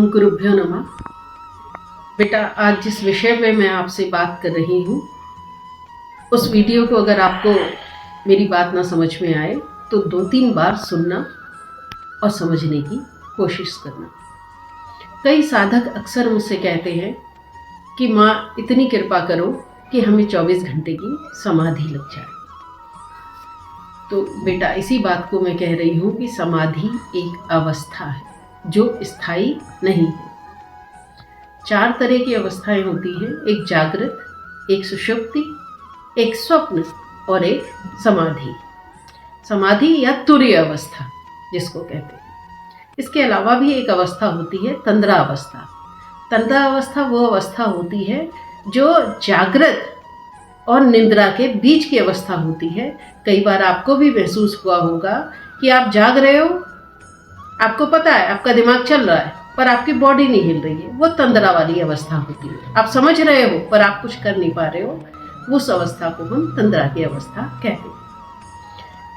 ओम गुरुभ्यो नमः। बेटा, आज जिस विषय पे मैं आपसे बात कर रही हूँ उस वीडियो को अगर आपको मेरी बात ना समझ में आए तो 2-3 बार सुनना और समझने की कोशिश करना। कई साधक अक्सर मुझसे कहते हैं कि माँ इतनी कृपा करो कि हमें 24 घंटे की समाधि लग जाए। तो बेटा, इसी बात को मैं कह रही हूँ कि समाधि एक अवस्था है जो स्थायी नहीं है। 4 तरह की अवस्थाएं होती हैं, एक जागृत, एक सुषुप्ति, एक स्वप्न और एक समाधि। समाधि या तुरीय अवस्था जिसको कहते हैं। इसके अलावा भी एक अवस्था होती है तंद्रा अवस्था। तंद्रा अवस्था वो अवस्था होती है जो जागृत और निद्रा के बीच की अवस्था होती है। कई बार आपको भी महसूस हुआ होगा कि आप जाग रहे हो, आपको पता है आपका दिमाग चल रहा है पर आपकी बॉडी नहीं हिल रही है। वो तंद्रा वाली अवस्था होती है। आप समझ रहे हो पर आप कुछ कर नहीं पा रहे हो, उस अवस्था को हम तंद्रा की अवस्था कहते हैं।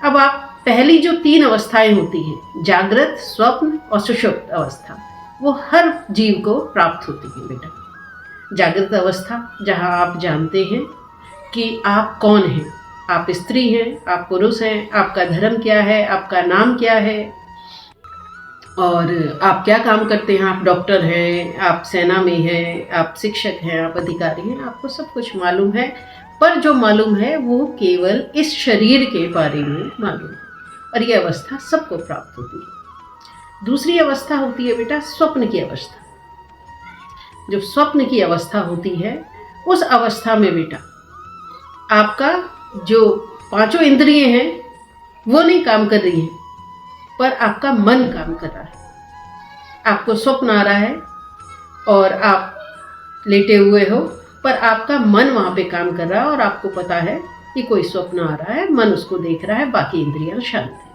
अब आप पहली जो 3 अवस्थाएं होती हैं, जागृत, स्वप्न और सुषुप्त अवस्था, वो हर जीव को प्राप्त होती है बेटा। जागृत अवस्था जहाँ आप जानते हैं कि आप कौन हैं, आप स्त्री हैं, आप पुरुष हैं, आपका धर्म क्या है, आपका नाम क्या है और आप क्या काम करते हैं। आप डॉक्टर हैं, आप सेना में हैं, आप शिक्षक हैं, आप अधिकारी हैं, आपको सब कुछ मालूम है। पर जो मालूम है वो केवल इस शरीर के बारे में मालूम है और ये अवस्था सबको प्राप्त होती है। दूसरी अवस्था होती है बेटा स्वप्न की अवस्था। जो स्वप्न की अवस्था होती है उस अवस्था में बेटा आपका जो 5 इंद्रियां हैं वो नहीं काम कर रही हैं पर आपका मन काम कर रहा है। आपको स्वप्न आ रहा है और आप लेटे हुए हो पर आपका मन वहाँ पे काम कर रहा है और आपको पता है कि कोई स्वप्न आ रहा है, मन उसको देख रहा है, बाकी इंद्रियां शांत हैं।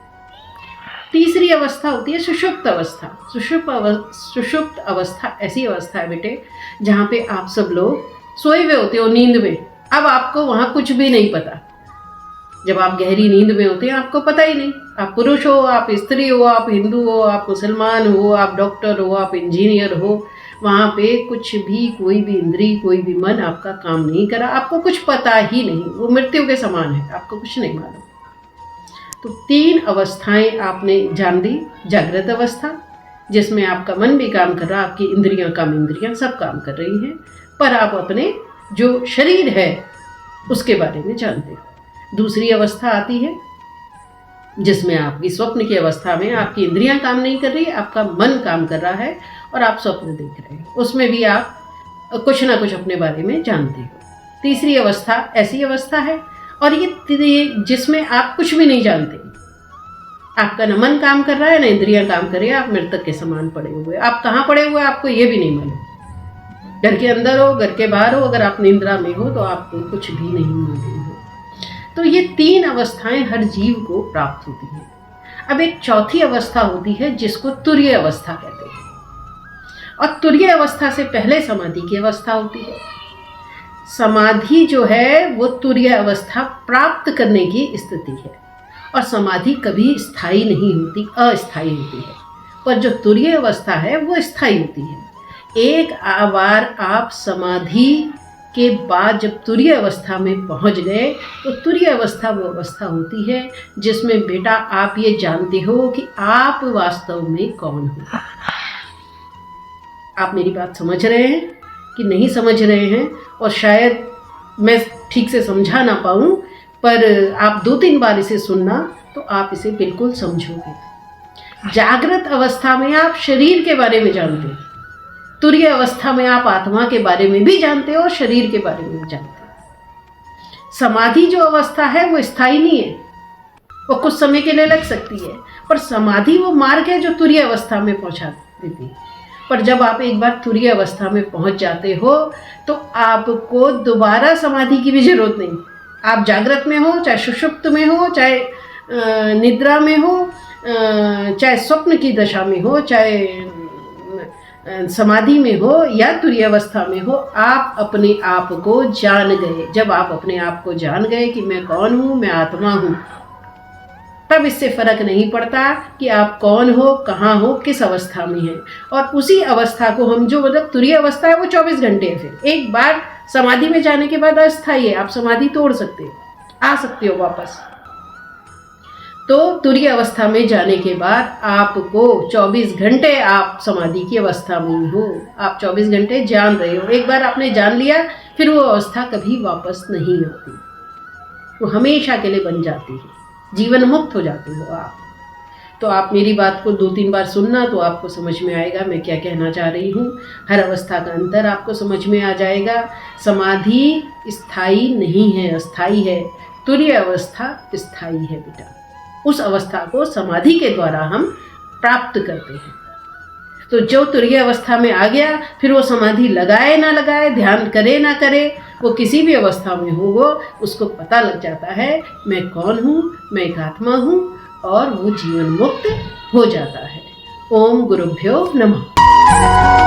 तीसरी अवस्था होती है सुषुप्त अवस्था। सुषुप्त अवस्था ऐसी अवस्था है बेटे जहाँ पे आप सब लोग सोए हुए होते हो नींद में। अब आपको वहाँ कुछ भी नहीं पता। जब आप गहरी नींद में होते हैं आपको पता ही नहीं, आप पुरुष हो, आप स्त्री हो, आप हिंदू हो, आप मुसलमान हो, आप डॉक्टर हो, आप इंजीनियर हो, वहाँ पे कुछ भी, कोई भी इंद्री, कोई भी मन आपका काम नहीं करा। आपको कुछ पता ही नहीं, वो मृत्यु के समान है, आपको कुछ नहीं मालूम। तो 3 अवस्थाएं आपने जान ली। जागृत अवस्था जिसमें आपका मन भी काम कर रहा, आपकी इंद्रियां, काम इंद्रियां सब काम कर रही हैं पर आप अपने जो शरीर है उसके बारे में जानते हो। दूसरी अवस्था आती है जिसमें आपकी स्वप्न की अवस्था में आपकी इंद्रियां काम नहीं कर रही, आपका मन काम कर रहा है और आप स्वप्न देख रहे हो। उसमें भी आप कुछ ना कुछ अपने बारे में जानते हो। तीसरी अवस्था ऐसी अवस्था है और ये जिसमें आप कुछ भी नहीं जानते। आपका न मन काम कर रहा है न इंद्रियां काम कर रही है, आप मृतक के समान पड़े हुए। आप कहाँ पड़े हुए आपको ये भी नहीं मालूम। घर के अंदर हो, घर के बाहर हो, अगर आप निद्रा में हो तो आपको कुछ भी नहीं मालूम हो। तो ये 3 अवस्थाएं हर जीव को प्राप्त होती हैं। अब एक चौथी अवस्था होती है जिसको तुरीय अवस्था कहते हैं और तुरीय अवस्था से पहले समाधि की अवस्था होती है। समाधि जो है वो तुरीय अवस्था प्राप्त करने की स्थिति है और समाधि कभी स्थायी नहीं होती, अस्थायी होती है। पर जो तुरीय अवस्था है वो स्थायी होती है। एक बार आप समाधि के बाद जब तुरीय अवस्था में पहुंच गए तो तुरीय अवस्था वो अवस्था होती है जिसमें बेटा आप ये जानते हो कि आप वास्तव में कौन हो। आप मेरी बात समझ रहे हैं कि नहीं समझ रहे हैं? और शायद मैं ठीक से समझा ना पाऊँ पर आप 2-3 बार इसे सुनना तो आप इसे बिल्कुल समझोगे। जागृत अवस्था में आप शरीर के बारे में जानते हैं। तुरीय अवस्था में आप आत्मा के बारे में भी जानते हो और शरीर के बारे में भी जानते हो। समाधि जो अवस्था है वो स्थायी नहीं है, वो कुछ समय के लिए लग सकती है पर समाधि वो मार्ग है जो तुरीय अवस्था में पहुंचा देती है। पर जब आप एक बार तुरीय अवस्था में पहुंच जाते हो तो आपको दोबारा समाधि की भी जरूरत नहीं। आप जागृत में हो, चाहे सुषुप्त में हो, चाहे निद्रा में हो, चाहे स्वप्न की दशा में हो, चाहे समाधि में हो या तुरीय अवस्था में हो, आप अपने आप को जान गए। जब आप अपने आप को जान गए कि मैं कौन हूँ, मैं आत्मा हूँ, तब इससे फर्क नहीं पड़ता कि आप कौन हो, कहाँ हो, किस अवस्था में हैं। और उसी अवस्था को हम जो मतलब तुरीय अवस्था है वो 24 घंटे है। फिर एक बार समाधि में जाने के बाद अस्थायी है, आप समाधि तोड़ सकते हो, आ सकते हो वापस। तो तुरीय अवस्था में जाने के बाद आपको 24 घंटे आप समाधि की अवस्था में ही हो, आप 24 घंटे जान रहे हो। एक बार आपने जान लिया फिर वो अवस्था कभी वापस नहीं आती, वो हमेशा के लिए बन जाती है, जीवन मुक्त हो जाते हो आप। तो आप मेरी बात को 2-3 बार सुनना तो आपको समझ में आएगा मैं क्या कहना चाह रही हूँ। हर अवस्था का अंतर आपको समझ में आ जाएगा। समाधि स्थायी नहीं है, अस्थायी है। तुरीय अवस्था स्थायी है बेटा। उस अवस्था को समाधि के द्वारा हम प्राप्त करते हैं। तो जो तुरीय अवस्था में आ गया फिर वो समाधि लगाए ना लगाए, ध्यान करे ना करे, वो किसी भी अवस्था में हो, वो उसको पता लग जाता है मैं कौन हूँ, मैं एक आत्मा हूँ, और वो जीवन मुक्त हो जाता है। ओम गुरुभ्यो नमः।